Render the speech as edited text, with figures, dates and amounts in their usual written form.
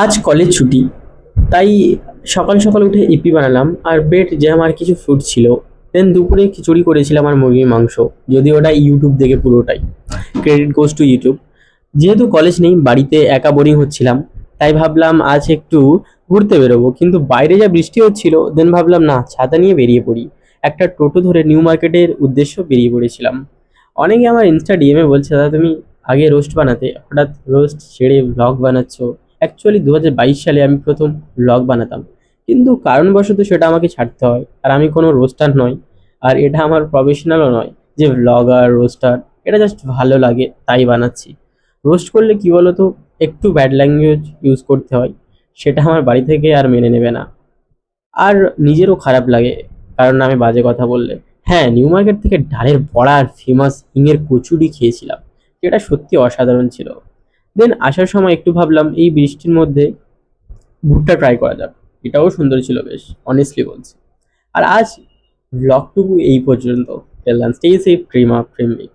আজ কলেজ ছুটি, তাই সকাল সকাল উঠে ইপি বানালাম আর ব্রেড জ্যাম আর কিছু ফ্রুট ছিল। দেন দুপুরে খিচুড়ি করেছিলাম আর মুরগির মাংস। যদি ওটা ইউটিউব দেখে পুরোটাই, ক্রেডিট গোজ টু ইউটিউব। যেহেতু কলেজ নেই, বাড়িতে একা বোরিং হচ্ছিলাম, তাই ভাবলাম আজ একটু ঘুরতে বেরোবো, কিন্তু বাইরে যা বৃষ্টি হচ্ছিল, দেন ভাবলাম না, ছাতা নিয়ে বেরিয়ে পড়ি। একটা টোটো ধরে নিউ মার্কেটের উদ্দেশ্য বেরিয়ে পড়েছিলাম। অনেকে আমার ইনস্টা ডিএমে বলছে, দাদা তুমি আগে রোস্ট বানাতে, হঠাৎ রোস্ট ছেড়ে ব্লগ বানাচ্ছো। অ্যাকচুয়ালি 2022 সালে আমি প্রথম ব্লগ বানাতাম, কিন্তু কারণবশত সেটা আমাকে ছাড়তে হয়। আর আমি কোনো রোস্টার নই, আর এটা আমার প্রফেশনালও নয় যে ব্লগার রোস্টার। এটা জাস্ট ভালো লাগে তাই বানাচ্ছি। রোস্ট করলে কি বলতো, একটু ব্যাড ল্যাঙ্গুয়েজ ইউজ করতে হয়, সেটা আমার বাড়ি থেকে আর মেনে নেবে না। আর নিজেরও খারাপ লাগে, কারণ আমি বাজে কথা বললে। হ্যাঁ, নিউ মার্কেট থেকে ডালের বড়া আর ফেমাস হিঙের কচুরি খেয়েছিলাম, যেটা সত্যি অসাধারণ ছিল। দেন আসার সময় একটু ভাবলাম এই বৃষ্টির মধ্যে ভুট্টা ট্রাই করা যাক। এটাও সুন্দর ছিল বেশ, অনেস্টলি বলছি। আর আজ ব্লগটুকু এই পর্যন্ত। Stay safe, dream up, dream big.